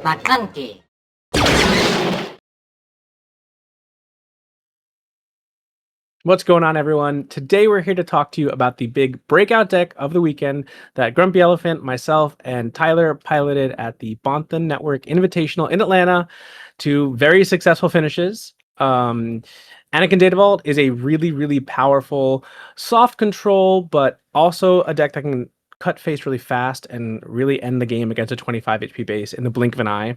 Maclunky. What's going on, everyone? Today we're here to talk to you about the big breakout deck of the weekend that Grumpy Elephant, myself, and Tyler piloted at the Bonton Network Invitational in Atlanta to very successful finishes. Anakin Data Vault is a really, really powerful soft control, but also a deck that can cut face really fast and really end the game against a 25 HP base in the blink of an eye.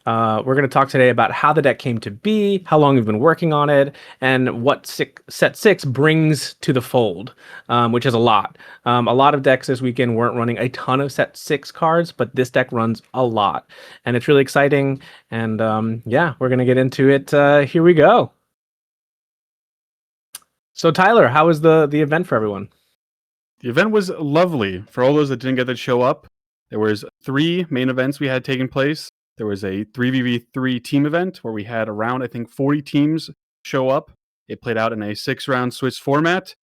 We're going to talk today about how the deck came to be, how long we've been working on it, and what set 6 brings to the fold, which is a lot. A lot of decks this weekend weren't running a ton of set 6 cards, but this deck runs a lot, and it's really exciting. And yeah, we're going to get into it. Here we go. So Tyler, how was the event for everyone? The event was lovely. For all those that didn't get to show up, there was 3 main events we had taking place. There was a 3v3 team event where we had around, I think, 40 teams show up. It played out in a 6-round Swiss format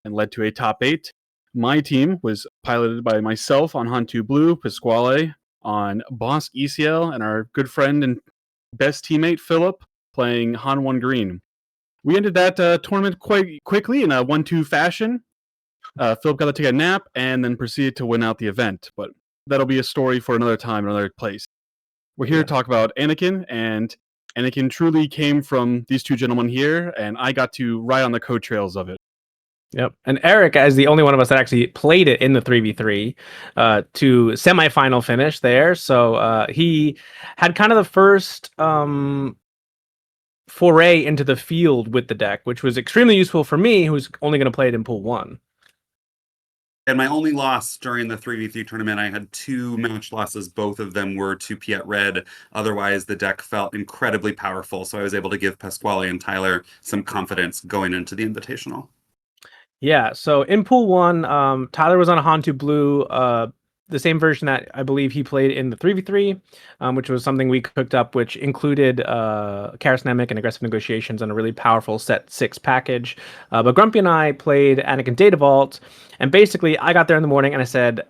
and led to a top 8. My team was piloted by myself on Han2 Blue, Pasqwalle on Boss ECL, and our good friend and best teammate, Philip, playing Han 1 Green. We ended that tournament quite quickly in a 1-2 fashion. Philip got to take a nap and then proceeded to win out the event, but that'll be a story for another time, another place. We're here to talk about Anakin, and Anakin truly came from these 2 gentlemen here, and I got to ride on the coattails of it. Yep. And Eric, as the only one of us that actually played it in the 3v3 to semifinal finish there. So he had kind of the first foray into the field with the deck, which was extremely useful for me, who's only going to play it in pool 1. And my only loss during the 3v3 tournament, I had 2 match losses. Both of them were to Piet Red. Otherwise, the deck felt incredibly powerful, so I was able to give Pasqwalle and Tyler some confidence going into the Invitational. Yeah, so in pool 1, Tyler was on a Han2 Blue, the same version that I believe he played in the 3v3, which was something we cooked up, which included Charismatic and Aggressive Negotiations and a really powerful set 6 package. But Grumpy and I played Anakin Data Vault, and basically I got there in the morning and I said,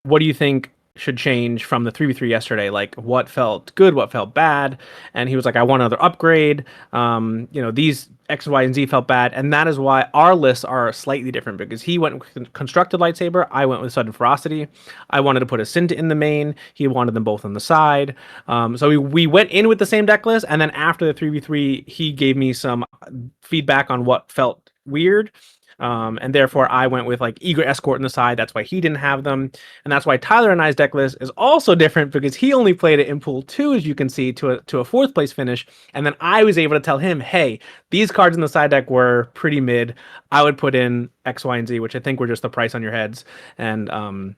what do you think should change from the 3v3 yesterday? Like, what felt good, what felt bad? And he was like, I want another upgrade. These X, Y, and Z felt bad. And that is why our lists are slightly different, because he went with Constructed Lightsaber, I went with Sudden Ferocity. I wanted to put a Synth in the main, he wanted them both on the side. So we went in with the same deck list, and then after the 3v3, he gave me some feedback on what felt weird. And therefore I went with like Eager Escort on the side. That's why he didn't have them. And that's why Tyler and I's deck list is also different, because he only played it in pool 2, as you can see, to a 4th place finish. And then I was able to tell him, hey, these cards in the side deck were pretty mid. I would put in X, Y, and Z, which I think were just the price on your heads. And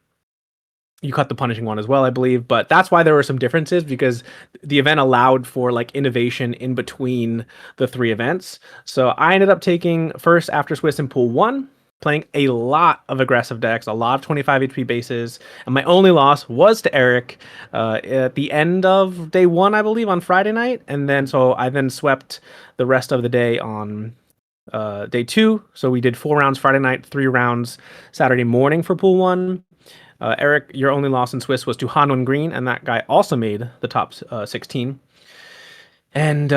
you cut the punishing one as well, I believe. But that's why there were some differences, because the event allowed for like innovation in between the 3 events. So I ended up taking first after Swiss in pool 1, playing a lot of aggressive decks, a lot of 25 HP bases. And my only loss was to Eric at the end of day 1, I believe, on Friday night. And then so I then swept the rest of the day on day 2. So we did 4 rounds Friday night, 3 rounds Saturday morning for pool 1. Eric, your only loss in Swiss was to Han 1 Green, and that guy also made the top 16. And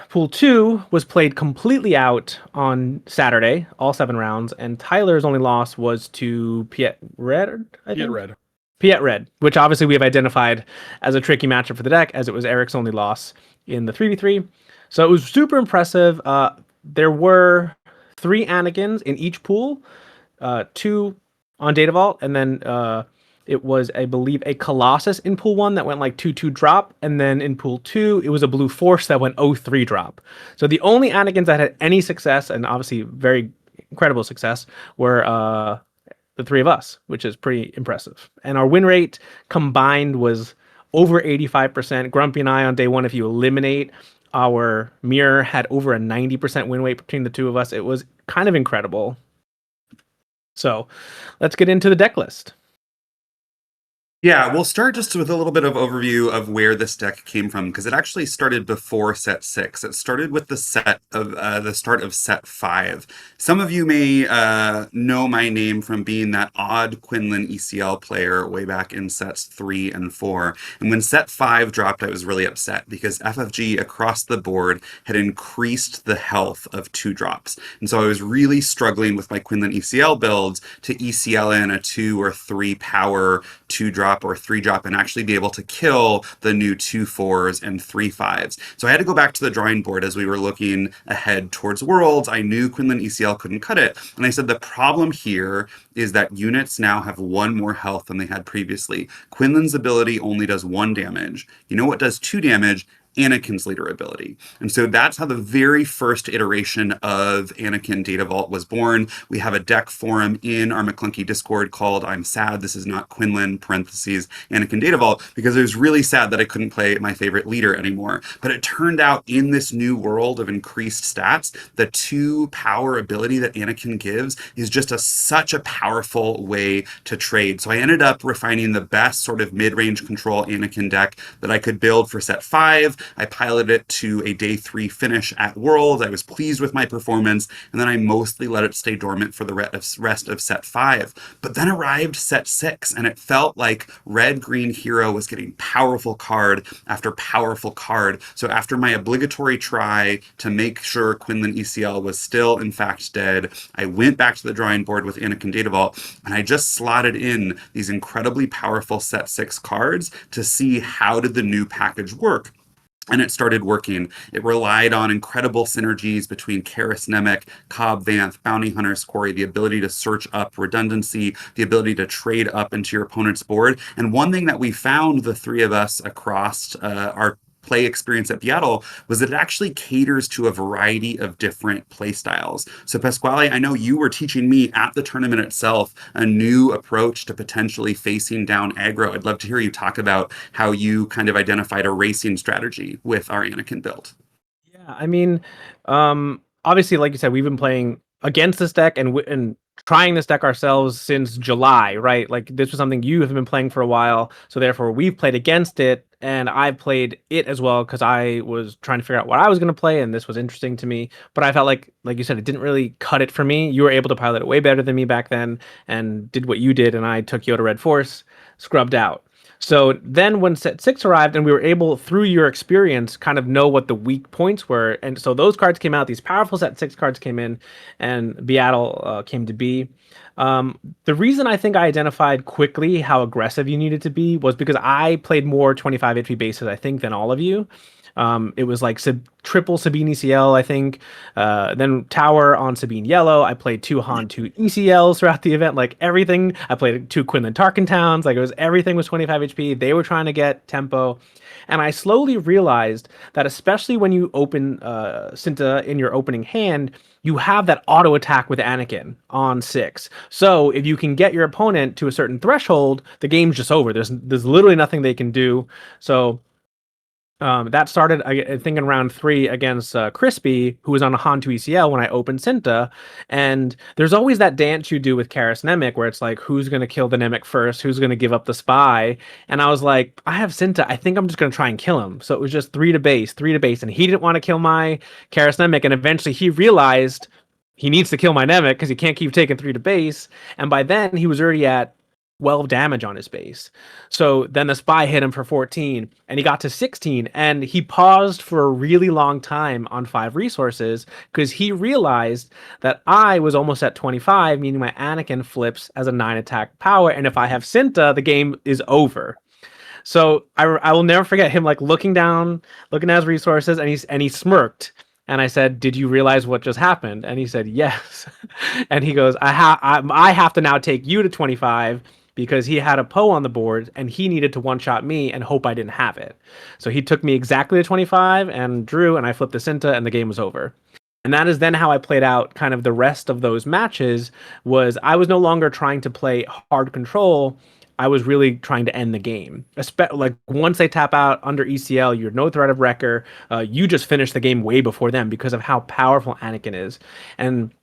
pool 2 was played completely out on Saturday, all 7 rounds, and Tyler's only loss was to Piet Red, I think? Piet Red, which obviously we have identified as a tricky matchup for the deck, as it was Eric's only loss in the 3v3. So it was super impressive. There were 3 Anakins in each pool, 2 on Data Vault, and then it was, I believe, a Colossus in pool 1 that went like 2/2 drop, and then in pool 2 it was a Blue Force that went 0/3 drop. So the only Anakins that had any success, and obviously very incredible success, were the 3 of us, which is pretty impressive. And our win rate combined was over 85%. Grumpy and I on day 1, if you eliminate our mirror, had over a 90% win rate between the 2 of us. It was kind of incredible. So let's get into the deck list. Yeah, we'll start just with a little bit of overview of where this deck came from because it actually started before set 6. It started with the start of set 5. Some of you may know my name from being that odd Quinlan ECL player way back in sets 3 and 4. And when set 5 dropped, I was really upset because FFG across the board had increased the health of 2-drops. And so I was really struggling with my Quinlan ECL builds to ECL in a 2 or 3 power 2-drop or 3-drop and actually be able to kill the new 2/4s and 3/5s. So I had to go back to the drawing board as we were looking ahead towards Worlds. I knew Quinlan ECL couldn't cut it. And I said the problem here is that units now have 1 more health than they had previously. Quinlan's ability only does 1 damage. You know what does 2 damage? Anakin's leader ability. And so that's how the very first iteration of Anakin Data Vault was born. We have a deck forum in our Maclunky Discord called I'm Sad This Is Not Quinlan, parentheses, Anakin Data Vault, because I was really sad that I couldn't play my favorite leader anymore. But it turned out in this new world of increased stats, the 2 power ability that Anakin gives is just such a powerful way to trade. So I ended up refining the best sort of mid-range control Anakin deck that I could build for set 5. I piloted it to a day 3 finish at Worlds. I was pleased with my performance, and then I mostly let it stay dormant for the rest of set 5. But then arrived set 6, and it felt like red-green hero was getting powerful card after powerful card. So after my obligatory try to make sure Quinlan ECL was still, in fact, dead, I went back to the drawing board with Anakin Data Vault, and I just slotted in these incredibly powerful set 6 cards to see how did the new package work. And it started working. It relied on incredible synergies between Karis Nemec, Cobb Vanth, Bounty Hunter's Quarry, the ability to search up redundancy, the ability to trade up into your opponent's board. And one thing that we found, the 3 of us across our play experience at BIATL, was that it actually caters to a variety of different play styles. So Pasqwalle, I know you were teaching me at the tournament itself a new approach to potentially facing down aggro. I'd love to hear you talk about how you kind of identified a racing strategy with our Anakin build. Yeah, I mean, obviously, like you said, we've been playing against this deck and trying this deck ourselves since July, right? Like this was something you have been playing for a while, so therefore we've played against it, and I played it as well because I was trying to figure out what I was going to play, and this was interesting to me. But I felt like you said, it didn't really cut it for me. You were able to pilot it way better than me back then, and did what you did, and I took Yoda Red Force, scrubbed out. So then when set 6 arrived and we were able, through your experience, kind of know what the weak points were. And so those cards came out, these powerful set 6 cards came in, and BIATL came to be. The reason I think I identified quickly how aggressive you needed to be was because I played more 25 HP bases, I think, than all of you. It was like triple Sabine ECL, I think. Then Tower on Sabine Yellow. I played 2 Han 2 ECLs throughout the event. Like everything. I played 2 Quinlan Tarkin Towns. Like everything was 25 HP. They were trying to get tempo. And I slowly realized that especially when you open Cinta in your opening hand, you have that auto attack with Anakin on 6. So if you can get your opponent to a certain threshold, the game's just over. There's literally nothing they can do. So that started, I think, in round 3 against Crispy, who was on a Han 2 ECL when I opened Cinta. And there's always that dance you do with Karis Nemec where it's like, who's going to kill the Nemec first? Who's going to give up the spy? And I was like, I have Cinta. I think I'm just going to try and kill him. So it was just 3 to base, 3 to base. And he didn't want to kill my Karis Nemec. And eventually he realized he needs to kill my Nemec because he can't keep taking 3 to base. And by then he was already at 12 damage on his base. So then the spy hit him for 14 and he got to 16 and he paused for a really long time on 5 resources because he realized that I was almost at 25, meaning my Anakin flips as a 9 attack power. And if I have Cinta, the game is over. So I will never forget him like looking down, looking at his resources, and he smirked. And I said, "Did you realize what just happened?" And he said, "Yes." And he goes, I have to now take you to 25 because he had a Poe on the board and he needed to one-shot me and hope I didn't have it. So he took me exactly to 25 and drew, and I flipped the Cinta and the game was over. And that is then how I played out kind of the rest of those matches. Was I was no longer trying to play hard control. I was really trying to end the game. Like once they tap out under ECL, you're no threat of Wrecker. You just finish the game way before them because of how powerful Anakin is. And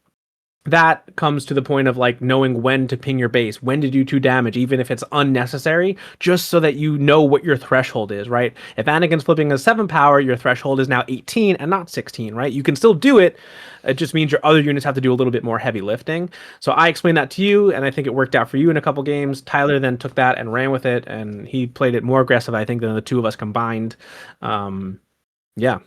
that comes to the point of like knowing when to ping your base, when to do 2 damage, even if it's unnecessary, just so that you know what your threshold is, right? If Anakin's flipping a 7 power, your threshold is now 18 and not 16, right? You can still do it. It just means your other units have to do a little bit more heavy lifting. So I explained that to you, and I think it worked out for you in a couple games. Tyler then took that and ran with it, and he played it more aggressive, I think, than the two of us combined. Yeah.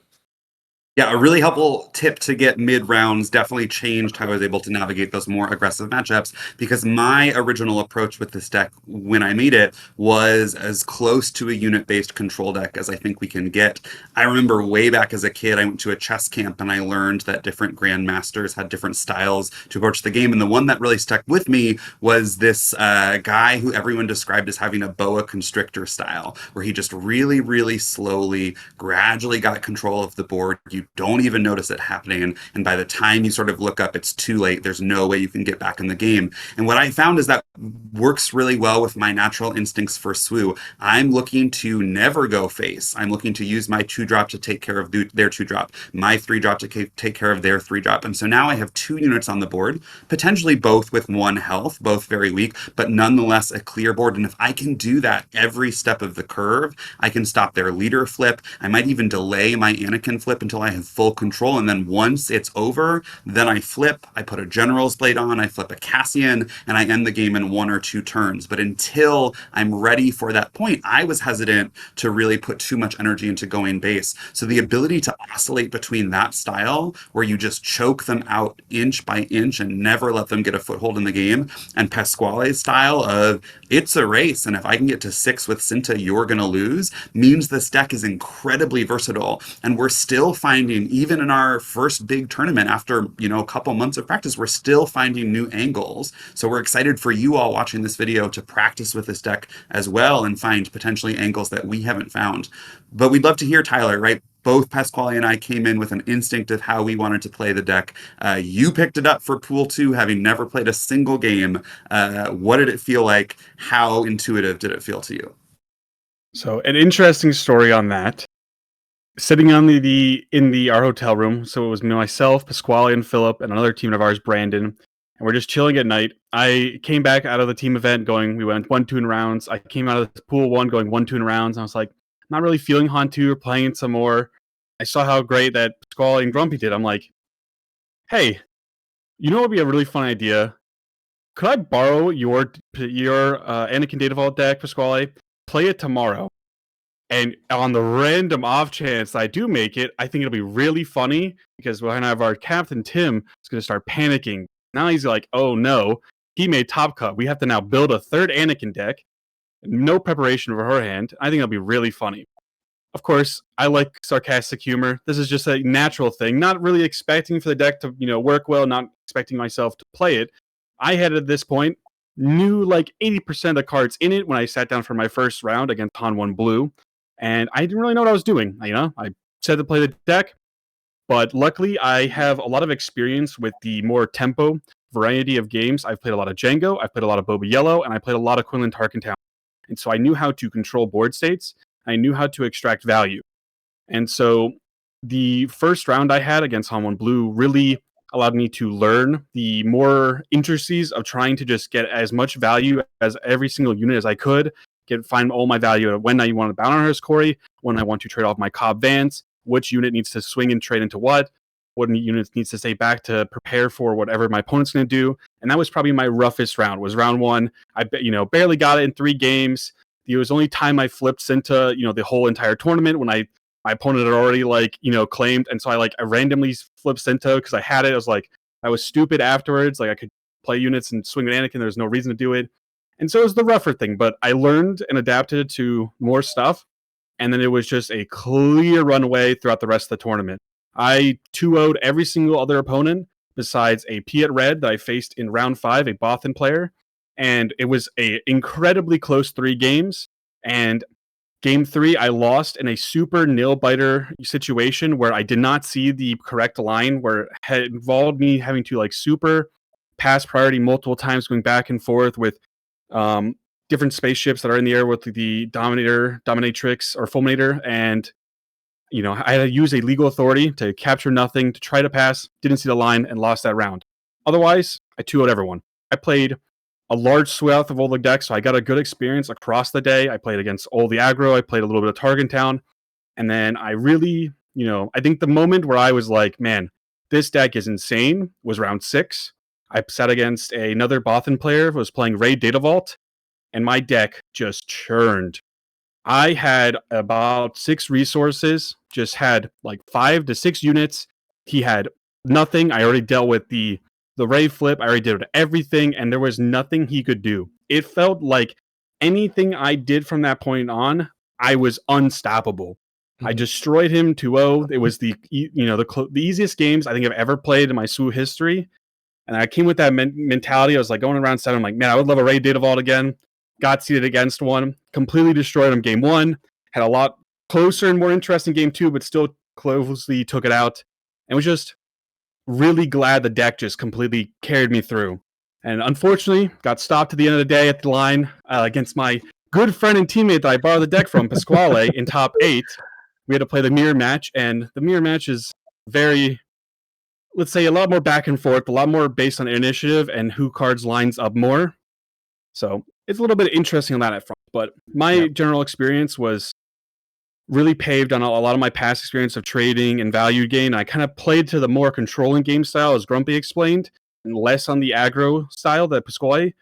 Yeah, a really helpful tip to get mid rounds definitely changed how I was able to navigate those more aggressive matchups, because my original approach with this deck when I made it was as close to a unit based control deck as I think we can get. I remember way back as a kid, I went to a chess camp and I learned that different grandmasters had different styles to approach the game. And the one that really stuck with me was this guy who everyone described as having a boa constrictor style, where he just really, really slowly, gradually got control of the board. You don't even notice it happening, and by the time you sort of look up, it's too late. There's no way you can get back in the game. And what I found is that works really well with my natural instincts for SWU. I'm looking to never go face. I'm looking to use my 2-drop to take care of their 2-drop, my 3-drop to take care of their 3-drop. And so now I have 2 units on the board, potentially both with 1 health, both very weak, but nonetheless a clear board. And if I can do that every step of the curve, I can stop their leader flip. I might even delay my Anakin flip until I have full control. And then once it's over, then I flip, I put a General's Blade on, I flip a Cassian, and I end the game in 1 or 2 turns. But until I'm ready for that point, I was hesitant to really put too much energy into going base. So the ability to oscillate between that style, where you just choke them out inch by inch and never let them get a foothold in the game, and Pasqwalle's style of it's a race, and if I can get to 6 with Cinta, you're going to lose, means this deck is incredibly versatile. And we're still finding, even in our first big tournament after, a couple months of practice, we're still finding new angles. So we're excited for you all watching this video to practice with this deck as well and find potentially angles that we haven't found. But we'd love to hear, Tyler, right? Both Pasqwalle and I came in with an instinct of how we wanted to play the deck. You picked it up for Pool 2, having never played a single game. What did it feel like? How intuitive did it feel to you? So an interesting story on that. Sitting on our hotel room, so it was myself, Pasqwalle, and Philip, and another team of ours, Brandon, and we're just chilling at night. I came back out of the team event we went 1-2 in rounds. I came out of Pool 1 going 1-2 in rounds, and I was like, not really feeling Hantu or playing some more. I saw how great that Pasqwalle and Grumpy did. I'm like, hey, what would be a really fun idea? Could I borrow your Anakin Data Vault deck, Pasqwalle, play it tomorrow? And on the random off chance I do make it, I think it'll be really funny, because we're going to have our captain, Tim, is going to start panicking. Now he's like, oh no, he made top cut. We have to now build a third Anakin deck. No preparation beforehand. I think it'll be really funny. Of course, I like sarcastic humor. This is just a natural thing. Not really expecting for the deck to, work well, not expecting myself to play it. I had at this point knew like 80% of the cards in it when I sat down for my first round against Han 1 Blue. And I didn't really know what I was doing. I said to play the deck, but luckily I have a lot of experience with the more tempo variety of games. I've played a lot of Django, I've played a lot of Boba Yellow, and I played a lot of Quinlan Tarkin Town. And so I knew how to control board states. I knew how to extract value. And so the first round I had against Han 1 Blue really allowed me to learn the more intricacies of trying to just get as much value as every single unit as I could. Find all my value when I want to bound on Hearst Corey, when I want to trade off my Cobb Vance, which unit needs to swing and trade into what unit needs to stay back to prepare for whatever my opponent's going to do. And that was probably my roughest round, was round 1. I barely got it in 3 games. It was only time I flipped Cinta, the whole entire tournament, when my opponent had already claimed. And so I randomly flipped Cinta because I had it. I was stupid afterwards. I could play units and swing with Anakin. There was no reason to do it. And so it was the rougher thing, but I learned and adapted to more stuff. And then it was just a clear runaway throughout the rest of the tournament. I 2-0'd every single other opponent besides a Piet Red that I faced in round 5, a Bothan player. And it was a incredibly close 3 games. And game 3, I lost in a super nail-biter situation where I did not see the correct line, where it had involved me having to super pass priority multiple times, going back and forth with different spaceships that are in the air with the dominatrix or fulminator, and I had to use a legal authority to capture nothing to try to pass, didn't see the line, and lost that round. Otherwise, I 2-0'd everyone. I played a large swath of all the decks, so I got a good experience across the day. I played against all the aggro. I played a little bit of Target Town. And then I really, I think the moment where I was like, man, this deck is insane was round 6. I sat against another Bothan player who was playing Raid Data Vault, and my deck just churned. I had about 6 resources, just had like 5 to 6 units. He had nothing. I already dealt with the Ray flip. I already did everything, and there was nothing he could do. It felt like anything I did from that point on, I was unstoppable. I destroyed him 2-0. It was the easiest games I think I've ever played in my SWU history. And I came with that mentality. I was like going around 7. I'm like, man, I would love a Raid Data Vault again. Got seeded against one. Completely destroyed him game 1. Had a lot closer and more interesting game 2, but still closely took it out. And was just really glad the deck just completely carried me through. And unfortunately, got stopped at the end of the day at the line against my good friend and teammate that I borrowed the deck from, Pasqwalle, in top 8. We had to play the mirror match, and the mirror match is very, let's say, a lot more back and forth, a lot more based on initiative and who cards lines up more. So it's a little bit interesting on that at front. But my general experience was really paved on a lot of my past experience of trading and value gain. I kind of played to the more controlling game style, as Grumpy explained, and less on the aggro style that Pasqwalle.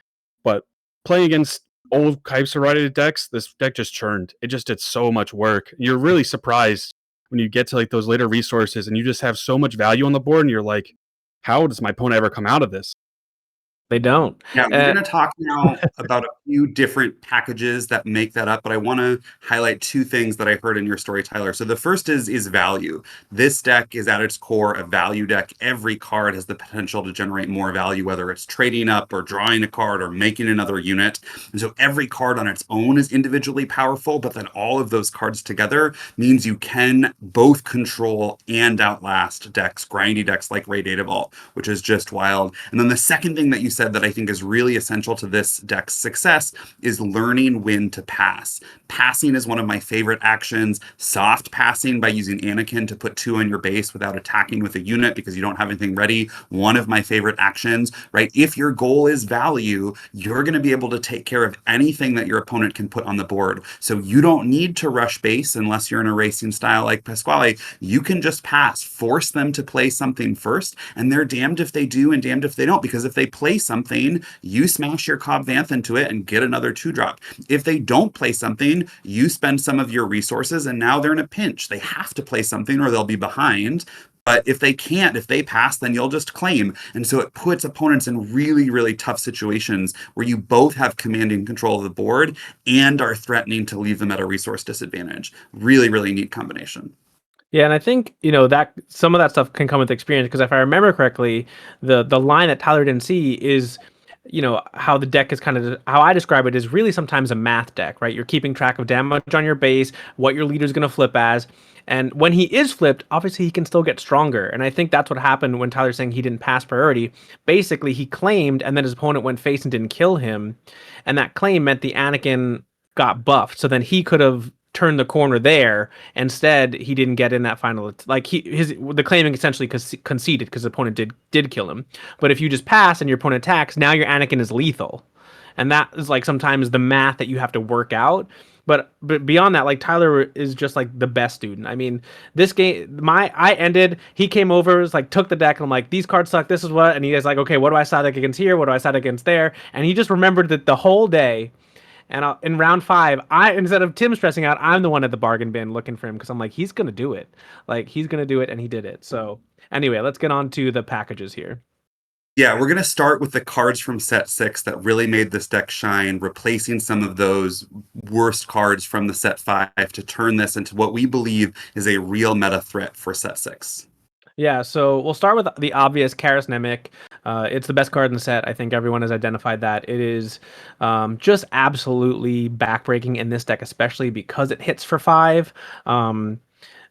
But playing against old types of rated decks, this deck just churned. It just did so much work. You're really surprised when you get to like those later resources and you just have so much value on the board, and you're like, how does my opponent ever come out of this? They don't. Yeah, we're going to talk now about a few different packages that make that up, but I want to highlight 2 things that I heard in your story, Tyler. So the first is value. This deck is at its core a value deck. Every card has the potential to generate more value, whether it's trading up or drawing a card or making another unit. And so every card on its own is individually powerful, but then all of those cards together means you can both control and outlast decks, grindy decks like Raid Data Vault, which is just wild. And then the second thing that you said that I think is really essential to this deck's success is learning when to pass. Passing is one of my favorite actions. Soft passing by using Anakin to put 2 on your base without attacking with a unit because you don't have anything ready. One of my favorite actions, right? If your goal is value, you're going to be able to take care of anything that your opponent can put on the board. So you don't need to rush base unless you're in a racing style like Pasqwalle. You can just pass, force them to play something first, and they're damned if they do and damned if they don't, because if they play something, you smash your Cobb Vanth into it and get another 2-drop. If they don't play something, you spend some of your resources and now they're in a pinch. They have to play something or they'll be behind. But if they can't, if they pass, then you'll just claim. And so it puts opponents in really, really tough situations where you both have commanding control of the board and are threatening to leave them at a resource disadvantage. Really, really neat combination. Yeah, and I think, that some of that stuff can come with experience, because if I remember correctly, the line that Tyler didn't see is, how the deck is how I describe it is really sometimes a math deck, right? You're keeping track of damage on your base, what your leader's going to flip as. And when he is flipped, obviously he can still get stronger. And I think that's what happened when Tyler's saying he didn't pass priority. Basically, he claimed, and then his opponent went face and didn't kill him. And that claim meant the Anakin got buffed. So then he could have turned the corner there. Instead, he didn't get in that final. The claiming essentially conceded because the opponent did kill him. But if you just pass and your opponent attacks, now your Anakin is lethal. And that is like sometimes the math that you have to work out. But beyond that, like Tyler is just like the best student. I mean, this game, he came over, was like, took the deck, and I'm like, these cards suck, this is what, and he was like, okay, what do I side against here? What do I side against there? And he just remembered that the whole day. And in round 5, instead of Tim stressing out, I'm the one at the bargain bin looking for him because I'm like, he's going to do it. Like, he's going to do it, and he did it. So anyway, let's get on to the packages here. Yeah, we're going to start with the cards from set 6 that really made this deck shine, replacing some of those worst cards from the set 5 to turn this into what we believe is a real meta threat for set 6. Yeah, so we'll start with the obvious Karis Nemik. It's the best card in the set. I think everyone has identified that. It is just absolutely backbreaking in this deck, especially because it hits for 5. And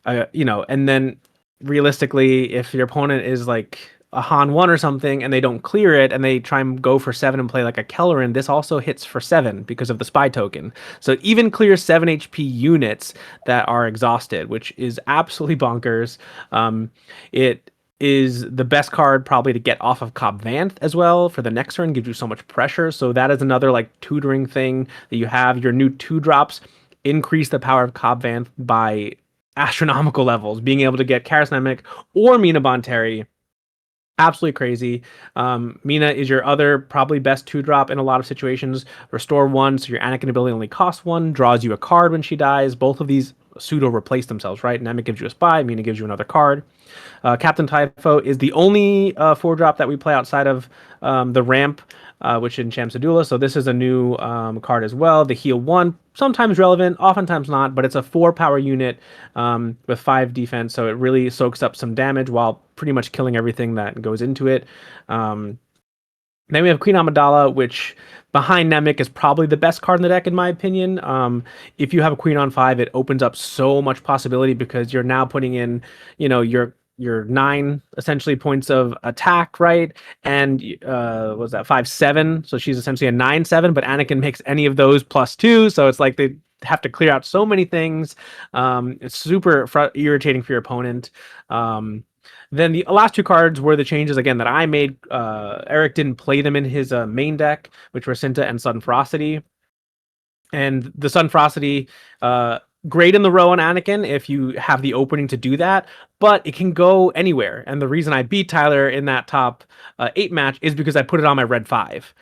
then realistically, if your opponent is like a Han 1 or something and they don't clear it and they try and go for 7 and play like a Kellerin, this also hits for 7 because of the spy token. So it even clears 7 HP units that are exhausted, which is absolutely bonkers. is the best card probably to get off of Cobb Vanth as well for the next turn, gives you so much pressure. So that is another like tutoring thing that you have. Your new 2-drops increase the power of Cobb Vanth by astronomical levels. Being able to get Karasnemic or Mina Bonteri, absolutely crazy. Mina is your other probably best 2-drop in a lot of situations. Restore 1, so your Anakin ability only costs 1, draws you a card when she dies. Both of these pseudo replace themselves, right? Nemec gives you a spy, Mina gives you another card. Captain Typho is the only 4-drop that we play outside of the ramp, which in Shamsadula. So this is a new card as well. The heal 1, sometimes relevant, oftentimes not, but it's a 4-power unit with 5 defense, so it really soaks up some damage while pretty much killing everything that goes into it. Then we have Queen Amidala, which behind Nemec is probably the best card in the deck, in my opinion. If you have a Queen on 5, it opens up so much possibility because you're now putting in, your 9 essentially points of attack, right? And was that 5/7? So she's essentially a 9/7, but Anakin makes any of those +2. So it's like they have to clear out so many things. It's super irritating for your opponent. Then the last 2 cards were the changes again that I made. Eric didn't play them in his main deck, which were Cinta and Sudden Ferocity. And the Sudden Ferocity, great in the row on Anakin if you have the opening to do that, but it can go anywhere. And the reason I beat Tyler in that top 8 match is because I put it on my red 5.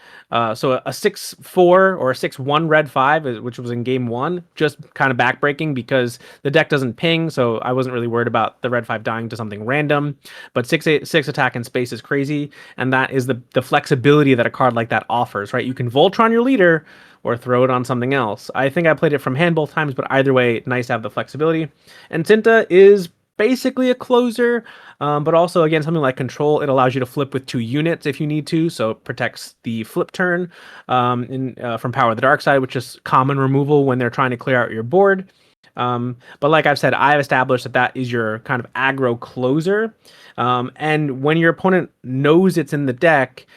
So a 6/4 or a 6/1 red 5, which was in game 1, just kind of backbreaking because the deck doesn't ping, so I wasn't really worried about the red 5 dying to something random. But 6 attack in space is crazy, and that is the flexibility that a card like that offers, right? You can Voltron your leader or throw it on something else. I think I played it from hand both times, but either way, nice to have the flexibility. And Cinta is basically a closer, but also, again, something like Control. It allows you to flip with 2 units if you need to, so it protects the flip turn from Power of the Dark Side, which is common removal when they're trying to clear out your board. But like I've said, I've established that is your kind of aggro closer. And when your opponent knows it's in the deck,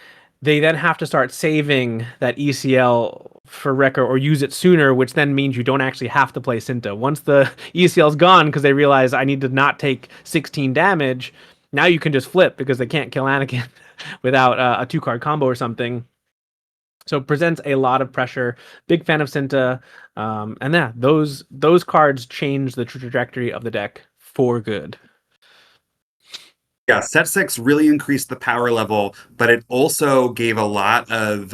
they then have to start saving that ECL for Wrecker or use it sooner, which then means you don't actually have to play Cinta. Once the ECL's gone because they realize I need to not take 16 damage, now you can just flip because they can't kill Anakin without a 2-card combo or something. So it presents a lot of pressure. Big fan of Cinta. And yeah, those cards change the trajectory of the deck for good. Yeah, set 6 really increased the power level, but it also gave a lot of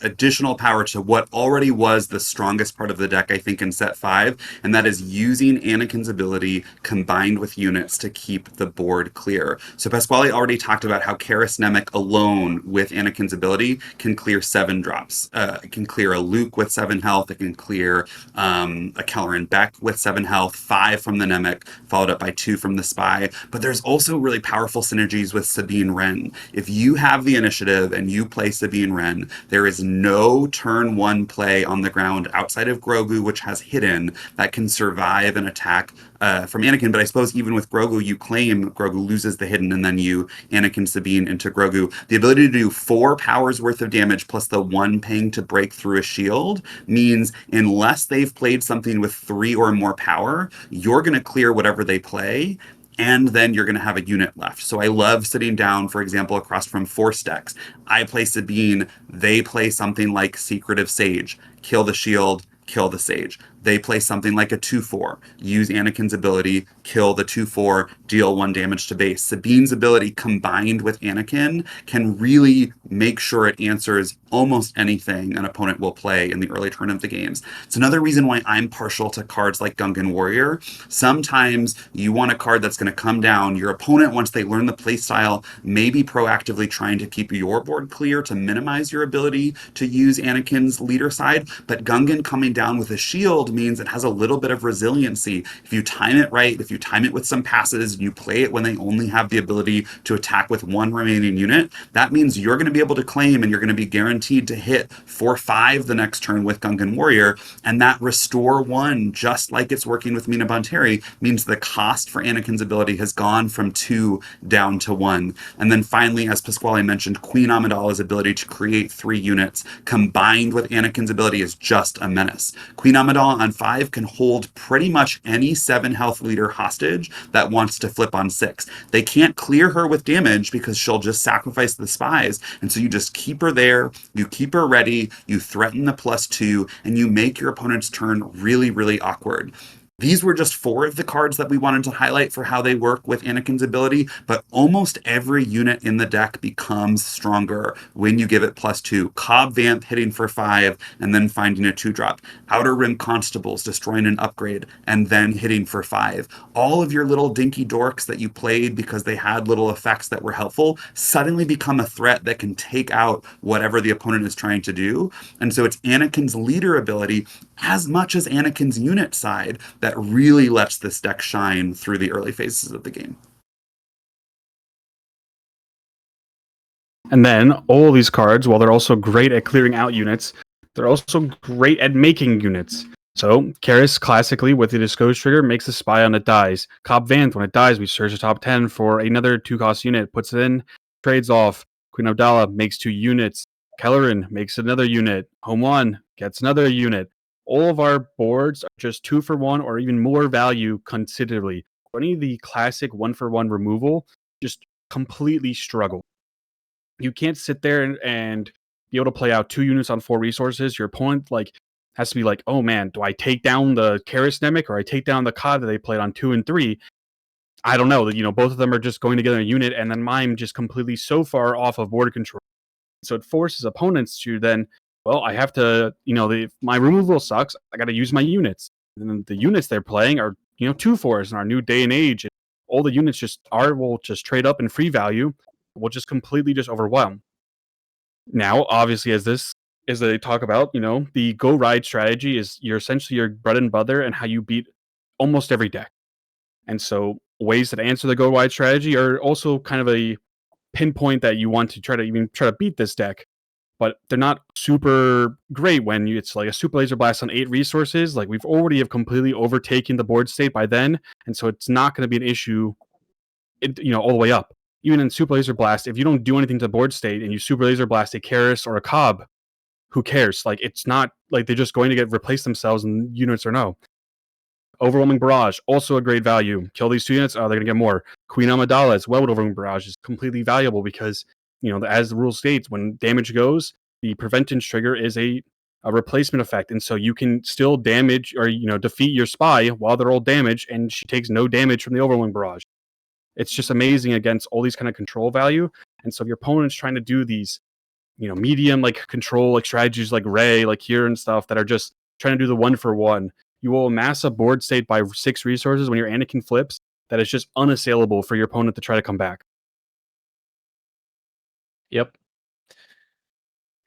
additional power to what already was the strongest part of the deck, I think, in set 5, and that is using Anakin's ability combined with units to keep the board clear. So Pasqwalle already talked about how Karis Nemec alone with Anakin's ability can clear 7 drops. It can clear a Luke with 7 health. It can clear a Kelleran Beck with 7 health, 5 from the Nemec, followed up by 2 from the Spy. But there's also really powerful synergies with Sabine Wren. If you have the initiative and you play Sabine Wren, there is no turn 1 play on the ground outside of Grogu, which has hidden, that can survive an attack from Anakin. But I suppose even with Grogu, you claim Grogu loses the hidden and then you Anakin Sabine into Grogu. The ability to do 4 powers worth of damage plus the 1 ping to break through a shield means unless they've played something with 3 or more power, you're going to clear whatever they play, and then you're going to have a unit left. So I love sitting down, for example, across from Force decks. I play Sabine, they play something like Secretive Sage, kill the shield, kill the Sage. They play something like a 2/4, use Anakin's ability, kill the 2/4, deal 1 damage to base. Sabine's ability combined with Anakin can really make sure it answers almost anything an opponent will play in the early turn of the games. It's another reason why I'm partial to cards like Gungan Warrior. Sometimes you want a card that's going to come down. Your opponent, once they learn the playstyle, may be proactively trying to keep your board clear to minimize your ability to use Anakin's leader side, but Gungan coming down with a shield means it has a little bit of resiliency. If you time it right, if you time it with some passes, and you play it when they only have the ability to attack with 1 remaining unit, that means you're going to be able to claim and you're going to be guaranteed to hit 4/5 the next turn with Gungan Warrior. And that restore 1, just like it's working with Mina Bonteri, means the cost for Anakin's ability has gone from 2 down to 1. And then finally, as Pasqwalle mentioned, Queen Amidala's ability to create 3 units combined with Anakin's ability is just a menace. Queen Amidala on 5 can hold pretty much any 7 health leader hostage that wants to flip on 6. They can't clear her with damage because she'll just sacrifice the spies. And so you just keep her there, you keep her ready, you threaten the +2, and you make your opponent's turn really, really awkward. These were just 4 of the cards that we wanted to highlight for how they work with Anakin's ability, but almost every unit in the deck becomes stronger when you give it +2. Cobb Vamp hitting for 5 and then finding a 2-drop. Outer Rim Constables destroying an upgrade and then hitting for 5. All of your little dinky dorks that you played because they had little effects that were helpful suddenly become a threat that can take out whatever the opponent is trying to do. And so it's Anakin's leader ability as much as Anakin's unit side that really lets this deck shine through the early phases of the game. And then all these cards, while they're also great at clearing out units, they're also great at making units. So Karis classically with the Disclose trigger makes a spy on it dies. Cobb Vanth, when it dies, we search the top 10 for another 2-cost unit, puts it in, trades off. Queen Abdallah makes 2 units. Kelleran makes another unit. Home 1 gets another unit. All of our boards are just 2-for-1 or even more value considerably. Any of the classic 1-for-1 removal just completely struggle. You can't sit there and be able to play out 2 units on 4 resources. Your opponent has to be like, oh man, do I take down the Karis Nemec or I take down the COD that they played on 2 and 3? I don't know. Both of them are just going together in a unit, and then mine just completely so far off of board control. So it forces opponents to then, well, I have to, my removal sucks. I got to use my units. And then the units they're playing are, 2/4s in our new day and age. All the units will just trade up in free value. Will just completely just overwhelm. Now, obviously, as they talk about, the go ride strategy is essentially your bread and butter and how you beat almost every deck. And so ways that answer the go ride strategy are also kind of a pinpoint that you want to try to beat this deck. But they're not super great when it's like a Super Laser Blast on 8 resources. Like we've already have completely overtaken the board state by then, and so it's not going to be an issue, all the way up. Even in Super Laser Blast, if you don't do anything to the board state and you Super Laser Blast a Karis or a Cobb, who cares? Like it's not like they're just going to replace themselves and units or no. Overwhelming Barrage, also a great value. Kill these 2 units, they're going to get more. Queen Amidala as well with Overwhelming Barrage is completely valuable because, as the rule states, when damage goes, the Preventance trigger is a replacement effect. And so you can still damage or, defeat your spy while they're all damaged, and she takes no damage from the Overwhelming Barrage. It's just amazing against all these kind of control value. And so if your opponent's trying to do these, medium control strategies like Ray, here and stuff that are just trying to do the 1-for-1, you will amass a board state by 6 resources when your Anakin flips that is just unassailable for your opponent to try to come back. Yep.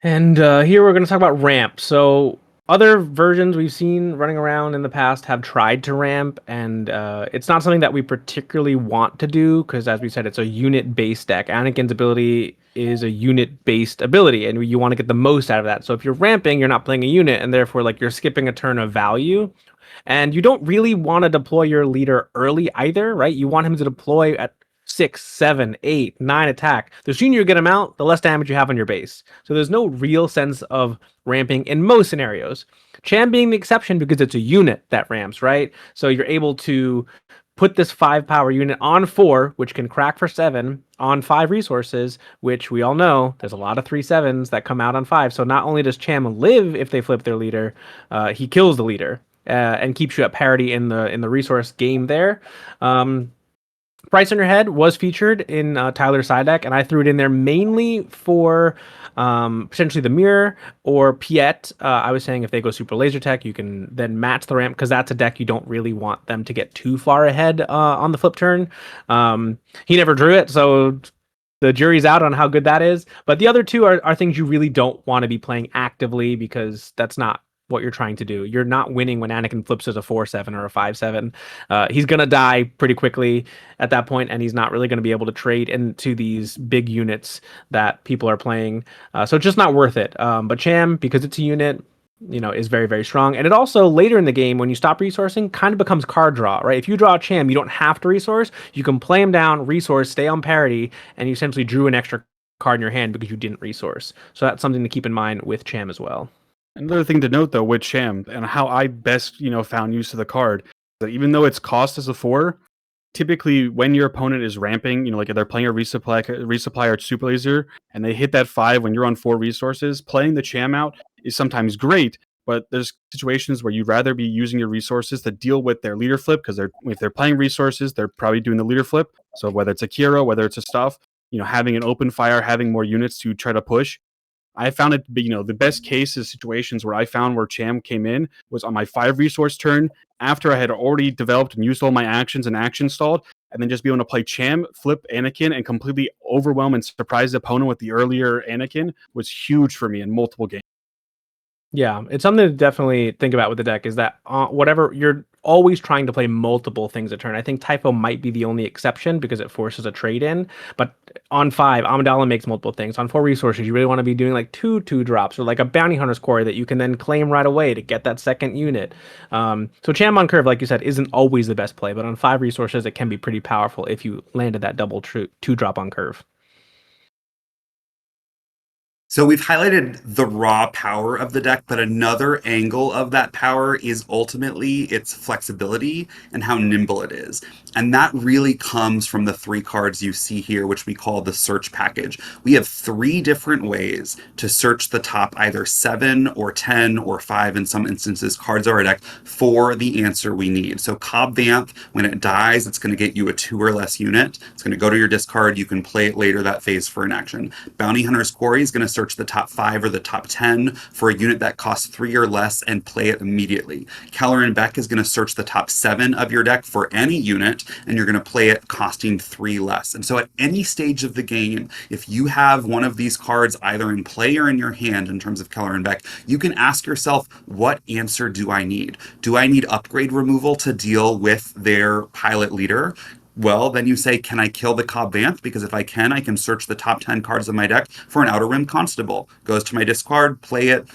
And here we're going to talk about ramp. So other versions we've seen running around in the past have tried to ramp, and it's not something that we particularly want to do because, as we said, it's a unit-based deck. Anakin's ability is a unit-based ability, and you want to get the most out of that. So if you're ramping, you're not playing a unit, and therefore you're skipping a turn of value. And you don't really want to deploy your leader early either, right? You want him to deploy at 6, 7, 8, 9 attack. The sooner you get him out, the less damage you have on your base. So there's no real sense of ramping in most scenarios. Cham being the exception because it's a unit that ramps, right? So you're able to put this 5-power unit on 4, which can crack for 7, on 5 resources, which we all know there's a lot of 3/7s that come out on 5. So not only does Cham live if they flip their leader, he kills the leader and keeps you at parity in the resource game there. Price on Your Head was featured in Tyler's side deck, and I threw it in there mainly for potentially the Mirror or Piet. I was saying if they go Super Laser Tech, you can then match the ramp because that's a deck you don't really want them to get too far ahead on the flip turn. He never drew it, so the jury's out on how good that is. But the other 2 are things you really don't want to be playing actively because that's not what you're trying to do. You're not winning when Anakin flips as a 4/7 or a 5/7. He's going to die pretty quickly at that point, and he's not really going to be able to trade into these big units that people are playing. So it's just not worth it. But Cham, because it's a unit, is very, very strong. And it also, later in the game, when you stop resourcing, kind of becomes card draw, right? If you draw a Cham, you don't have to resource. You can play him down, resource, stay on parity, and you essentially drew an extra card in your hand because you didn't resource. So that's something to keep in mind with Cham as well. Another thing to note though with Sham and how I best, found use of the card, that even though its cost is a 4, typically when your opponent is ramping, like if they're playing a resupply or super laser and they hit that 5 when you're on 4 resources, playing the Cham out is sometimes great, but there's situations where you'd rather be using your resources to deal with their leader flip, because if they're playing resources, they're probably doing the leader flip. So whether it's a qi'ra, whether it's a stuff, having an open fire, having more units to try to push, I found it to be, the best case is situations where I found where Cham came in was on my 5 resource turn after I had already developed and used all my actions and action stalled, and then just be able to play Cham, flip Anakin, and completely overwhelm and surprise the opponent with the earlier Anakin was huge for me in multiple games. Yeah, it's something to definitely think about with the deck is that whatever you're always trying to play multiple things a turn. I think Typho might be the only exception because it forces a trade in. But on 5, Amidala makes multiple things. On 4 resources, you really want to be doing like 2 drops or like a Bounty Hunter's Quarry that you can then claim right away to get that second unit. So Cham on curve, like you said, isn't always the best play, but on 5 resources, it can be pretty powerful if you landed that double 2 drop on curve. So we've highlighted the raw power of the deck, but another angle of that power is ultimately its flexibility and how nimble it is. And that really comes from the 3 cards you see here, which we call the search package. We have 3 different ways to search the top either 7 or 10 or 5 in some instances cards of our deck for the answer we need. So Cobb Vanth, when it dies, it's going to get you a 2 or less unit. It's going to go to your discard. You can play it later that phase for an action. Bounty Hunter's Quarry is going to search the top 5 or the top 10 for a unit that costs 3 or less and play it immediately. Keller and Beck is going to search the top 7 of your deck for any unit, and you're going to play it costing 3 less. And so at any stage of the game, if you have one of these cards either in play or in your hand in terms of Keller and Beck, you can ask yourself, what answer do I need? Do I need upgrade removal to deal with their pilot leader? Well, then you say, can I kill the Cobb Vanth? Because if I can search the top 10 cards of my deck for an Outer Rim Constable. Goes to my discard, play it,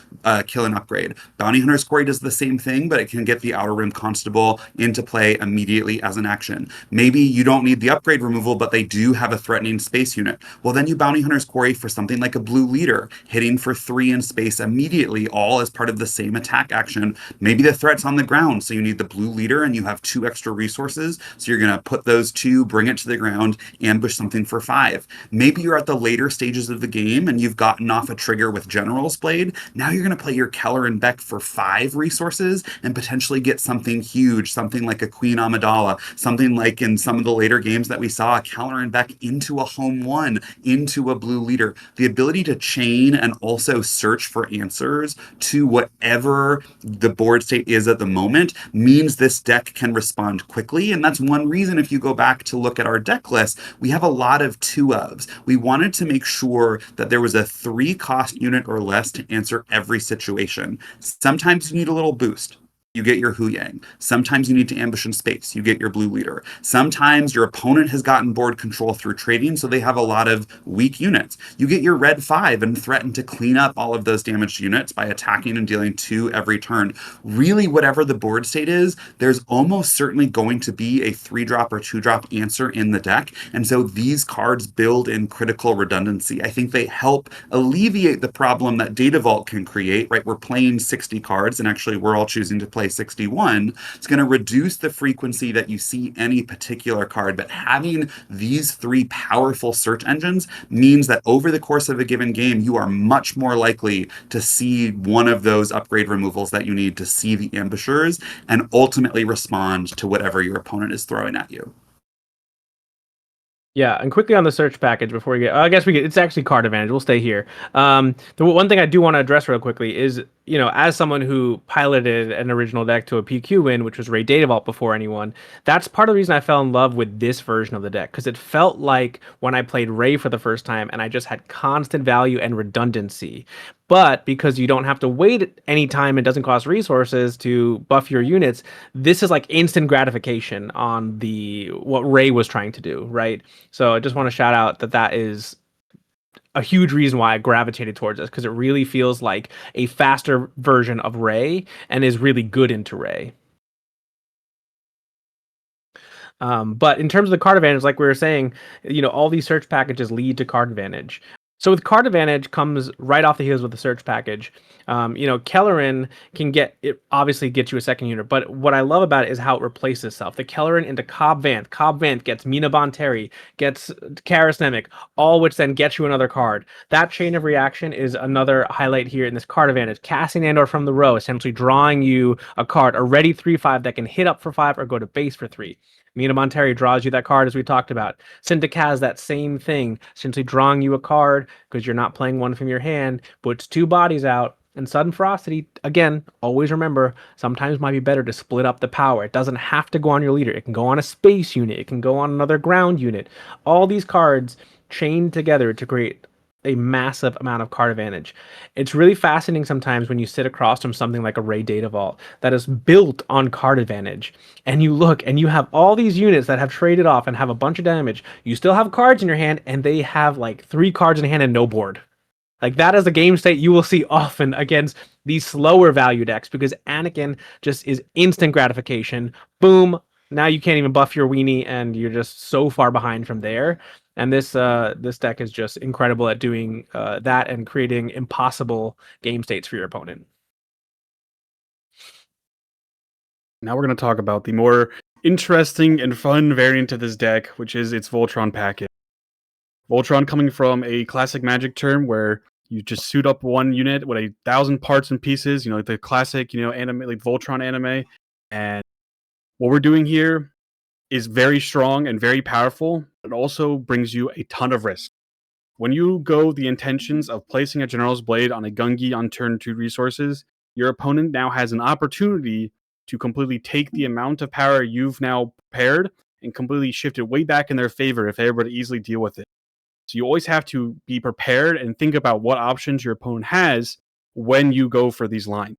kill an upgrade. Bounty Hunter's Quarry does the same thing, but it can get the Outer Rim Constable into play immediately as an action. Maybe you don't need the upgrade removal, but they do have a threatening space unit. Well, then you Bounty Hunter's Quarry for something like a Blue Leader, hitting for 3 in space immediately, all as part of the same attack action. Maybe the threat's on the ground, so you need the Blue Leader and you have 2 extra resources, so you're going to put those 2, bring it to the ground, ambush something for 5. Maybe you're at the later stages of the game and you've gotten off a trigger with General's Blade. Now you're going to play your Keller and Beck for 5 resources and potentially get something huge, something like a Queen Amidala, something like in some of the later games that we saw, a Keller and Beck into a home 1, into a Blue Leader. The ability to chain and also search for answers to whatever the board state is at the moment means this deck can respond quickly. And that's one reason, if you go back to look at our deck list, we have a lot of 2-ofs. We wanted to make sure that there was a 3 cost unit or less to answer every situation. Sometimes you need a little boost. You get your Hu Yang. Sometimes you need to ambush in space. You get your Blue Leader. Sometimes your opponent has gotten board control through trading, so they have a lot of weak units. You get your Red 5 and threaten to clean up all of those damaged units by attacking and dealing 2 every turn. Really, whatever the board state is, there's almost certainly going to be a 3-drop or 2-drop answer in the deck, and so these cards build in critical redundancy. I think they help alleviate the problem that Data Vault can create, right? We're playing 60 cards, and actually we're all choosing to play 61. It's going to reduce the frequency that you see any particular card, but having these 3 powerful search engines means that over the course of a given game, you are much more likely to see one of those upgrade removals that you need to see the ambushers and ultimately respond to whatever your opponent is throwing at you. Yeah, and quickly on the search package before we get, I guess it's actually card advantage. We'll stay here. The one thing I do want to address real quickly is, as someone who piloted an original deck to a PQ win, which was Ray Data Vault before anyone, that's part of the reason I fell in love with this version of the deck, because it felt like when I played Ray for the first time and I just had constant value and redundancy. But because you don't have to wait any time, it doesn't cost resources to buff your units, this is like instant gratification on what Ray was trying to do, right? So I just want to shout out that is a huge reason why I gravitated towards this, because it really feels like a faster version of Ray and is really good into Ray. But in terms of the card advantage, like we were saying, all these search packages lead to card advantage. So with card advantage comes right off the heels with the search package. Kellerin can obviously get you a second unit, but what I love about it is how it replaces itself. The Kellerin into Cobb Vanth. Cobb Vanth gets Mina Bonteris, gets Karasnemic, all which then gets you another card. That chain of reaction is another highlight here in this card advantage. Casting Andor from the row, essentially drawing you a card, a ready 3/5 that can hit up for 5 or go to base for 3. Mina Bonteris draws you that card as we talked about. Syndicaz, that same thing, essentially drawing you a card because you're not playing one from your hand, puts 2 bodies out. And Sudden Ferocity, again, always remember, sometimes might be better to split up the power. It doesn't have to go on your leader. It can go on a space unit. It can go on another ground unit. All these cards chained together to create a massive amount of card advantage. It's really fascinating sometimes when you sit across from something like a Raid Data Vault that is built on card advantage, and you look and you have all these units that have traded off and have a bunch of damage. You still have cards in your hand, and they have like 3 cards in hand and no board. Like, that is a game state you will see often against these slower value decks, because Anakin just is instant gratification. Boom. Now you can't even buff your weenie, and you're just so far behind from there. And this deck is just incredible at doing that and creating impossible game states for your opponent. Now we're going to talk about the more interesting and fun variant of this deck, which is its Voltron package. Voltron coming from a classic Magic term where you just suit up one unit with 1,000 parts and pieces, like the classic, anime, like Voltron anime. And what we're doing here is very strong and very powerful. It also brings you a ton of risk. When you go the intentions of placing a General's Blade on a Gungi on turn 2 resources, your opponent now has an opportunity to completely take the amount of power you've now prepared and completely shift it way back in their favor if they were to easily deal with it. So you always have to be prepared and think about what options your opponent has when you go for these lines.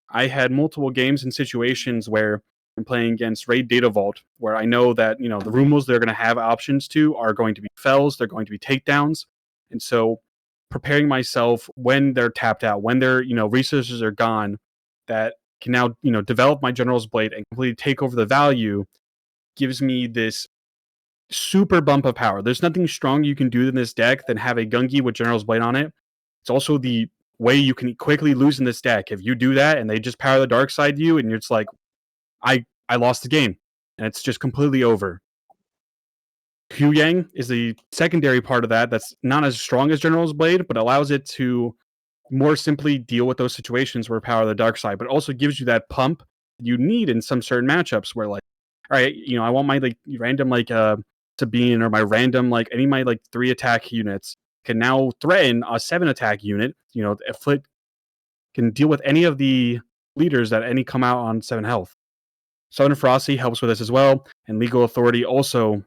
I had multiple games and situations where I'm playing against Raid Data Vault, where I know that, the Rumels they're going to have options to are going to be fells, they're going to be takedowns. And so preparing myself when they're tapped out, when their, resources are gone, that can now, develop my General's Blade and completely take over the value, gives me this super bump of power. There's nothing strong you can do in this deck than have a Gungi with General's Blade on it. It's also the way you can quickly lose in this deck. If you do that and they just power the dark side you, and you're just like, I lost the game, and it's just completely over. Hu Yang is the secondary part of that that's not as strong as General's Blade, but allows it to more simply deal with those situations where power the dark side, but also gives you that pump you need in some certain matchups where, like, all right, I want my random Sabine or my random any of my 3 attack units can now threaten a 7 attack unit. If it can deal with any of the leaders that any come out on 7 health. Southern Ferocity helps with this as well, and Legal Authority also,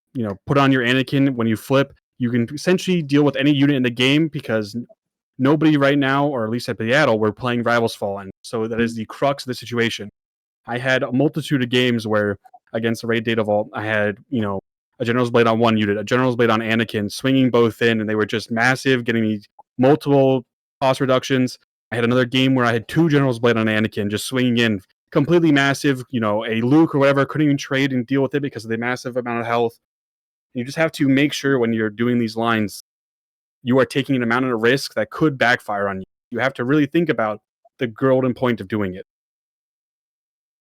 put on your Anakin when you flip. You can essentially deal with any unit in the game because nobody right now, or at least at BIATL, we're playing Rivals Fallen. So that is the crux of the situation. I had a multitude of games where against the Raid Data Vault, I had, a General's Blade on one unit, a General's Blade on Anakin, swinging both in, and they were just massive, getting me multiple cost reductions. I had another game where I had 2 General's Blade on Anakin, just swinging in, completely massive, a Luke or whatever, couldn't even trade and deal with it because of the massive amount of health. You just have to make sure when you're doing these lines, you are taking an amount of risk that could backfire on you. You have to really think about the golden point of doing it.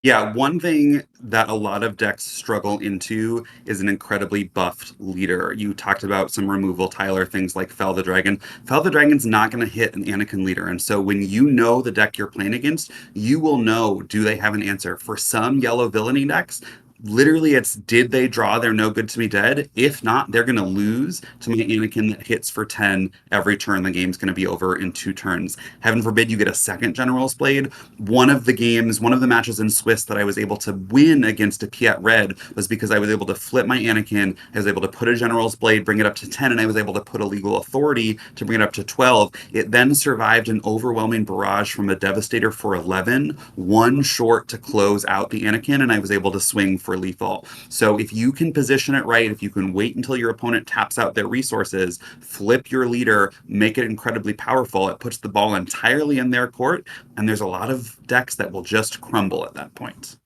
Yeah, one thing that a lot of decks struggle into is an incredibly buffed leader. You talked about some removal, Tyler, things like Fell the Dragon. Fell the Dragon's not going to hit an Anakin leader, and so when you know the deck you're playing against, you will know, do they have an answer? For some yellow villainy decks, literally it's, did they draw their no good to me dead? If not, they're going to lose to my Anakin that hits for 10 every turn. The game's going to be over in 2 turns. Heaven forbid you get a second General's Blade. One of the matches in Swiss that I was able to win against a Piet Red was because I was able to flip my Anakin, I was able to put a General's Blade, bring it up to 10, and I was able to put a Legal Authority to bring it up to 12. It then survived an overwhelming barrage from a Devastator for 11, one short to close out the Anakin, and I was able to swing for lethal. So if you can position it right, if you can wait until your opponent taps out their resources, flip your leader, make it incredibly powerful, it puts the ball entirely in their court, and there's a lot of decks that will just crumble at that point.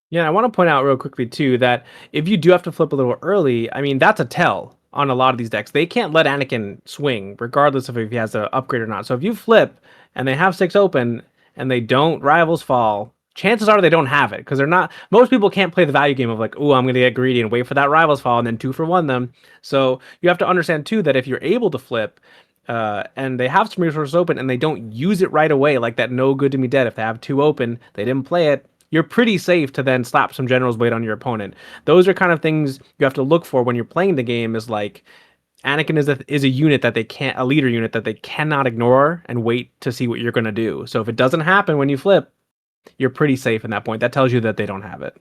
Yeah, I want to point out real quickly too that if you do have to flip a little early, I mean, that's a tell. on a lot of these decks. They can't let Anakin swing, regardless of if he has an upgrade or not. So if you flip and they have 6 open and they don't Rivals Fall, chances are they don't have it because they're not. Most people can't play the value game of like, oh, I'm going to get greedy and wait for that Rivals Fall and then 2-for-1 them. So you have to understand too that if you're able to flip, and they have some resources open and they don't use it right away, like that no good to me dead. If they have 2 open, they didn't play it. You're pretty safe to then slap some General's Blade on your opponent. Those are kind of things you have to look for when you're playing the game. Is like Anakin is a unit that they can't, a leader unit that they cannot ignore and wait to see what you're going to do. So if it doesn't happen when you flip, you're pretty safe in that point. That tells you that they don't have it.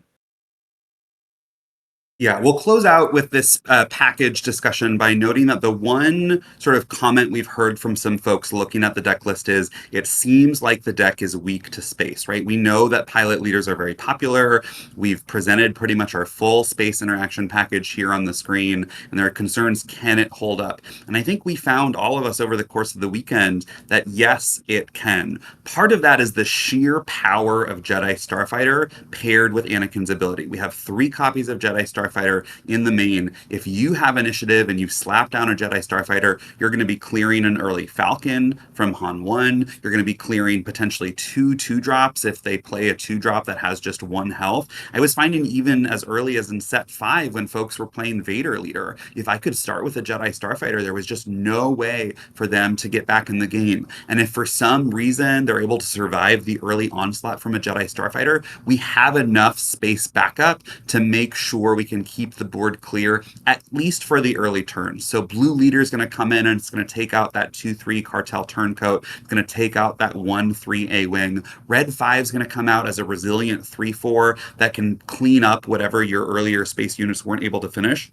Yeah, we'll close out with this package discussion by noting that the one sort of comment we've heard from some folks looking at the deck list is it seems like the deck is weak to space, right? We know that pilot leaders are very popular. We've presented pretty much our full space interaction package here on the screen, and there are concerns, can it hold up? And I think we found, all of us over the course of the weekend, that yes, it can. Part of that is the sheer power of Jedi Starfighter paired with Anakin's ability. We have 3 copies of Jedi Starfighter in the main. If you have initiative and you slap down a Jedi Starfighter, you're going to be clearing an early Falcon from Han 1. You're going to be clearing potentially 2 2-drops if they play a 2-drop that has just 1 health. I was finding even as early as in set 5 when folks were playing Vader leader, if I could start with a Jedi Starfighter, there was just no way for them to get back in the game. And if for some reason they're able to survive the early onslaught from a Jedi Starfighter, we have enough space backup to make sure we can keep the board clear, at least for the early turns. So blue leader is going to come in and it's going to take out that 2-3 cartel turncoat. It's going to take out that 1-3 A-wing. Red 5 is going to come out as a resilient 3-4 that can clean up whatever your earlier space units weren't able to finish.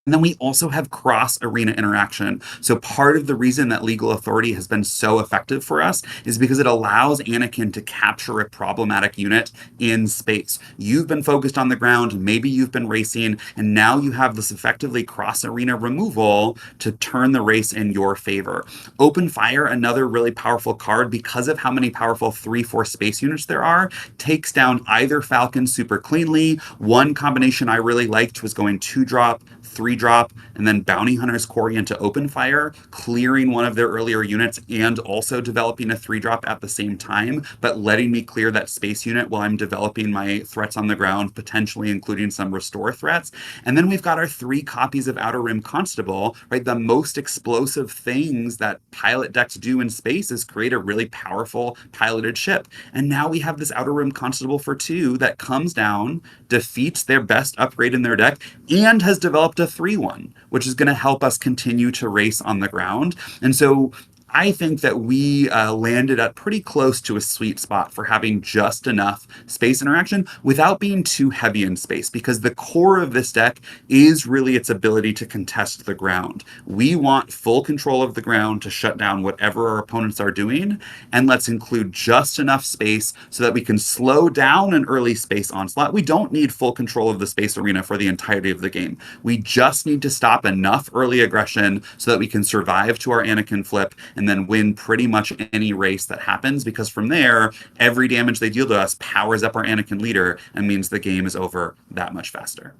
And then we also have cross-arena interaction. So part of the reason that Legal Authority has been so effective for us is because it allows Anakin to capture a problematic unit in space. You've been focused on the ground, maybe you've been racing, and now you have this effectively cross-arena removal to turn the race in your favor. Open Fire, another really powerful card, because of how many powerful 3-4 space units there are, takes down either Falcon super cleanly. One combination I really liked was going 2-drop, 3-drop, and then Bounty Hunter's Quarry into Open Fire, clearing one of their earlier units and also developing a 3-drop at the same time, but letting me clear that space unit while I'm developing my threats on the ground, potentially including some restore threats. And then we've got our 3 copies of Outer Rim Constable, right? The most explosive things that pilot decks do in space is create a really powerful piloted ship. And now we have this Outer Rim Constable for 2 that comes down, defeats their best upgrade in their deck, and has developed a 3-1, which is going to help us continue to race on the ground. And so I think that we landed at pretty close to a sweet spot for having just enough space interaction without being too heavy in space, because the core of this deck is really its ability to contest the ground. We want full control of the ground to shut down whatever our opponents are doing, and let's include just enough space so that we can slow down an early space onslaught. We don't need full control of the space arena for the entirety of the game. We just need to stop enough early aggression so that we can survive to our Anakin flip and then win pretty much any race that happens, because from there, every damage they deal to us powers up our Anakin leader and means the game is over that much faster.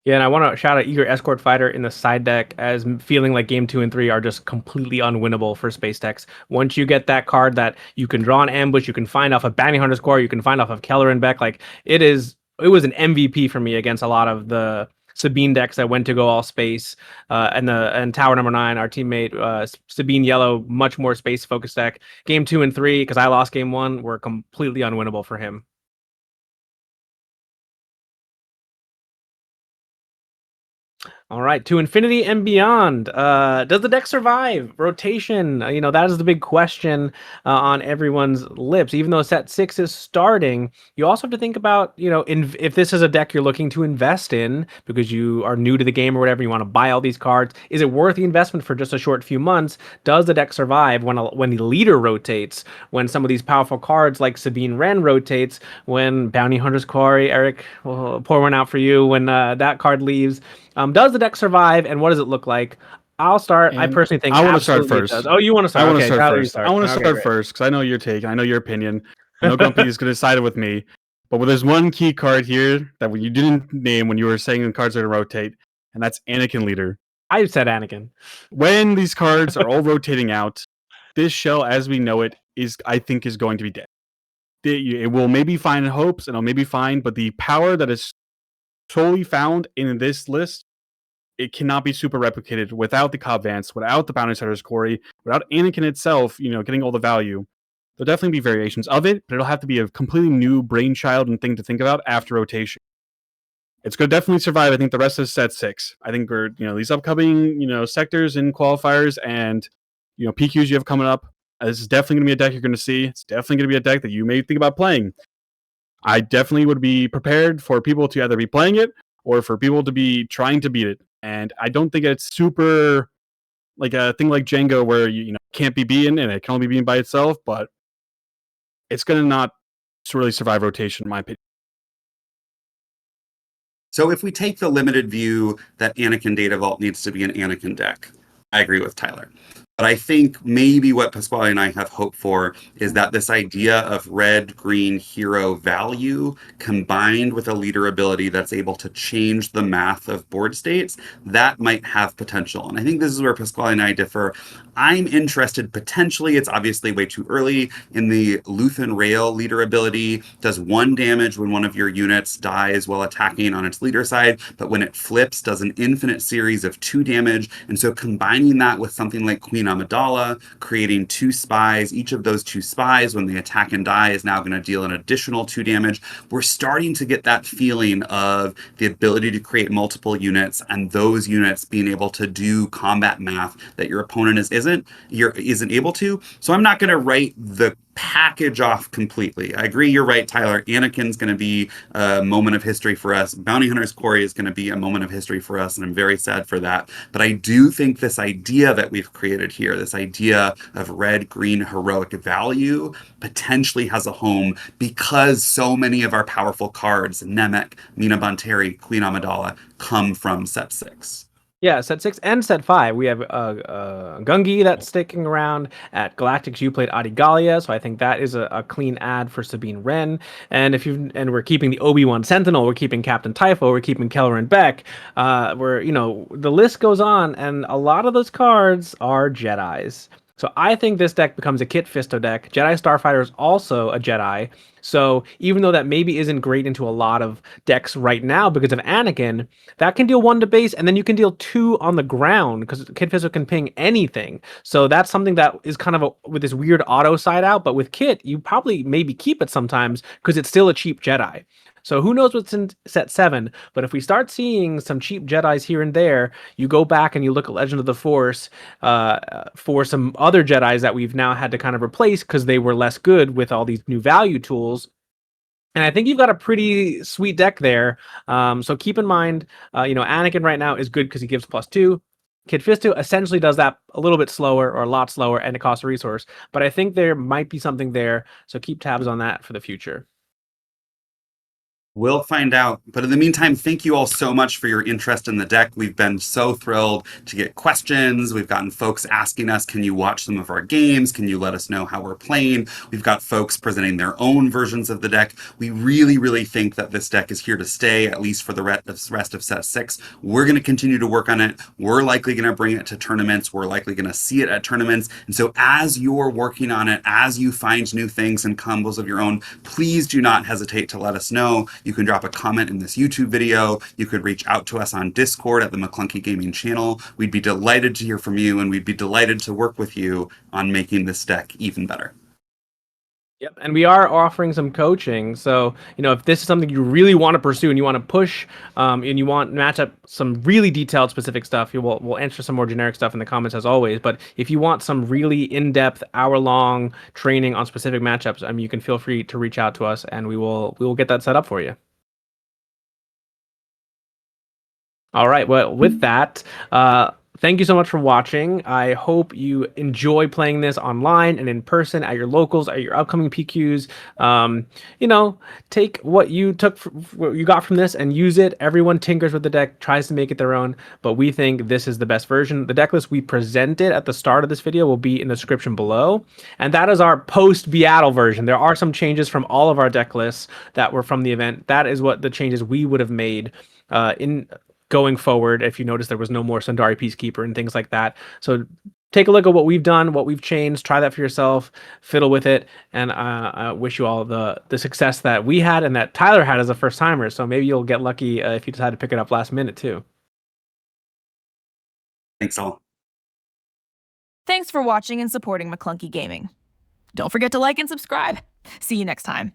Yeah, and I want to shout out Eager Escort Fighter in the side deck as feeling like game 2 and 3 are just completely unwinnable for space decks. Once you get that card that you can draw an ambush, you can find off of Bounty Hunter's Core, you can find off of Keller and Beck, like it was an MVP for me against a lot of the Sabine decks that went to go all space, and Tower number 9, our teammate Sabine Yellow, much more space focused deck. Game 2 and 3, because I lost game 1, were completely unwinnable for him. All right, to infinity and beyond. Does the deck survive rotation? That is the big question on everyone's lips. Even though set 6 is starting, you also have to think about, if this is a deck you're looking to invest in because you are new to the game or whatever, you want to buy all these cards. Is it worth the investment for just a short few months? Does the deck survive when the leader rotates? When some of these powerful cards like Sabine Wren rotates? When Bounty Hunter's Quarry, Eric, we'll pour one out for you. When that card leaves. Does the deck survive, and what does it look like? I'll start. I personally think I want to start first. Oh, you want to start? I want to okay, start first. start. I want to start first because I know your take. I know your opinion. I know Grumpy is going to side with me. But there's one key card here that you didn't name when you were saying the cards are going to rotate, and that's Anakin Leader. I said Anakin. When these cards are all rotating out, this shell as we know it I think is going to be dead. It will maybe find hopes and it'll maybe find, but the power that is solely found in this list, it cannot be super replicated without the Cobb Vance, without the Bounty Hunter's Quarry, without Anakin itself, getting all the value. There'll definitely be variations of it, but it'll have to be a completely new brainchild and thing to think about after rotation. It's going to definitely survive, I think, the rest of set 6. I think we're, these upcoming, sectors and qualifiers and, PQs you have coming up. This is definitely going to be a deck you're going to see. It's definitely going to be a deck that you may think about playing. I definitely would be prepared for people to either be playing it or for people to be trying to beat it. And I don't think it's super like a thing like Django where you can't be beaten and it can only be beaten by itself, but it's going to not really survive rotation, in my opinion. So if we take the limited view that Anakin Data Vault needs to be an Anakin deck, I agree with Tyler. But I think maybe what Pasqwalle and I have hoped for is that this idea of red-green hero value combined with a leader ability that's able to change the math of board states, that might have potential. And I think this is where Pasqwalle and I differ. I'm interested potentially, it's obviously way too early, in the Luthen Rail leader ability. Does 1 damage when one of your units dies while attacking on its leader side, but when it flips, does an infinite series of 2 damage. And so combining that with something like Queen Amidala, creating 2 spies, each of those 2 spies, when they attack and die, is now going to deal an additional 2 damage. We're starting to get that feeling of the ability to create multiple units and those units being able to do combat math that your opponent isn't able to. So I'm not going to write the package off completely. I agree, you're right, Tyler. Anakin's going to be a moment of history for us. Bounty Hunter's Quarry is going to be a moment of history for us, and I'm very sad for that. But I do think this idea that we've created here, this idea of red-green heroic value, potentially has a home because so many of our powerful cards, Nemec, Mina Bonteris, Queen Amidala, come from set 6. Yeah, set 6 and set 5. We have Gungi that's sticking around. At Galactics, you played Adigalia, so I think that is a clean ad for Sabine Wren. And we're keeping the Obi-Wan Sentinel, we're keeping Captain Typho, we're keeping Kelleran Beck. The list goes on, and a lot of those cards are Jedis. So I think this deck becomes a Kit Fisto deck. Jedi Starfighter is also a Jedi. So even though that maybe isn't great into a lot of decks right now because of Anakin, that can deal 1 to base, and then you can deal 2 on the ground because Kit Fisto can ping anything. So that's something that is kind of with this weird auto side out, but with Kit, you probably maybe keep it sometimes because it's still a cheap Jedi. So who knows what's in set 7, but if we start seeing some cheap Jedis here and there, you go back and you look at Legend of the Force for some other Jedis that we've now had to kind of replace because they were less good with all these new value tools. And I think you've got a pretty sweet deck there. So keep in mind, Anakin right now is good because he gives +2. Kit Fisto essentially does that a little bit slower or a lot slower, and it costs a resource. But I think there might be something there, so keep tabs on that for the future. We'll find out. But in the meantime, thank you all so much for your interest in the deck. We've been so thrilled to get questions. We've gotten folks asking us, can you watch some of our games? Can you let us know how we're playing? We've got folks presenting their own versions of the deck. We really, really think that this deck is here to stay, at least for the rest of set 6. We're going to continue to work on it. We're likely going to bring it to tournaments. We're likely going to see it at tournaments. And so as you're working on it, as you find new things and combos of your own, please do not hesitate to let us know. You can drop a comment in this YouTube video. You could reach out to us on Discord at the Maclunky Gaming channel. We'd be delighted to hear from you, and we'd be delighted to work with you on making this deck even better. Yep, and we are offering some coaching. So, if this is something you really want to pursue and you want to push, and you want to match up some really detailed specific stuff, we'll answer some more generic stuff in the comments as always. But if you want some really in-depth, hour-long training on specific matchups, you can feel free to reach out to us, and we will get that set up for you. All right. Well, with that, thank you so much for watching. I hope you enjoy playing this online and in person at your locals, at your upcoming PQs. Take what you got from this and use it. Everyone tinkers with the deck, tries to make it their own, but we think this is the best version. The deck list we presented at the start of this video will be in the description below, and that is our post BIATL version. There are some changes from all of our deck lists that were from the event. That is what the changes we would have made going forward if you notice there was no more Sundari Peacekeeper and things like that. So take a look at what we've done, what we've changed, try that for yourself, fiddle with it, and I wish you all the success that we had and that Tyler had as a first timer. So maybe you'll get lucky if you decide to pick it up last minute too. Thanks all. Thanks for watching and supporting Maclunky Gaming. Don't forget to like and subscribe. See you next time.